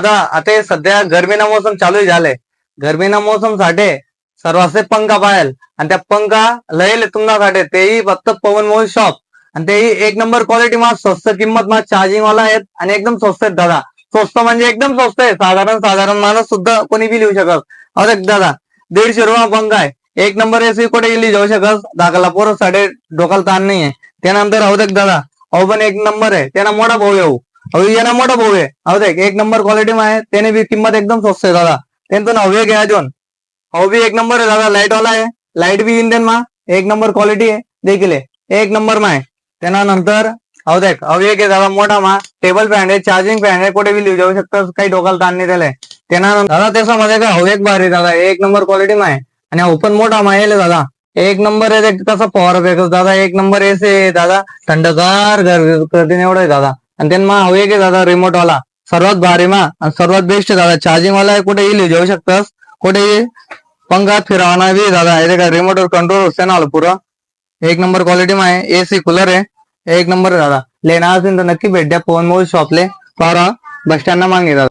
दादा आता हे सध्या गरमीना मोसम चालू झाले. गरमीना मोसम साठी सर्वांचे पंखा पाहिजे आणि त्या पंखा लयले तुम्हाला तेही फक्त पवन मोबाईल शॉप आणि तेही एक नंबर क्वालिटी मा स्वस्त किंमत मा चार्जिंग वाला आहेत आणि एकदम स्वस्त आहेत दादा. स्वस्त म्हणजे एकदम स्वस्त आहे. साधारण माणूस सुद्धा कोणी बी लिहू शकत. अरे दादा 150 रुपया पंखा आहे. एक नंबर एसी कुठे गेली जाऊ शकत. दाखला पोरं साडे डोकाला ताण नाहीये. त्यानंतर अहो दादा अहो पण एक नंबर आहे. त्यांना मोठा भाऊ येऊ अहो येणं मोठा भाऊ आहे. अहो देख एक नंबर क्वालिटी मा आहे. त्याने बी किंमत एकदम स्वस्त आहे दादा. त्यांचं नाव वेग आहे अजून अहो बी एक नंबर आहे दादा. लाईट वाला आहे. लाईट बी इंडियन मा एक नंबर क्वालिटी आहे. देखील एक नंबर मा आहे. त्यानंतर अहो देख अहो एक आहे दादा मोठा मा टेबल फॅन आहे. चार्जिंग फॅन आहे. कुठे बी लिहू जाऊ शकतं. काही डोकाला ताण नाही त्याला. त्यानंतर दादा त्याच्यामध्ये काय हवे एक भारी दादा एक नंबर क्वालिटी मा आहे आणि ओपन मोठा मा आहे दादा. एक नंबर आहे. कसं पॉवर बॅकअप दादा एक नंबर एसी दादा. थंडगार करते एवढं आहे दादा. आणि त्यांना हवे की दादा रिमोट वाला सर्वात भारी मा आणि सर्वात बेस्ट दादा. चार्जिंग वाला आहे. कुठे लिहू जाऊ शकतस. कुठे पंखात फिरवणार बी दादा. आहे का रिमोटवर कंट्रोल असते ना पुरं. एक नंबर क्वालिटी मा आहे. एसी कूलर आहे. एक नंबर दादा. लेना असेल तर नक्की भेट द्या पवन मोबाईल शॉपले. बस स्टँड ना मागे दादा.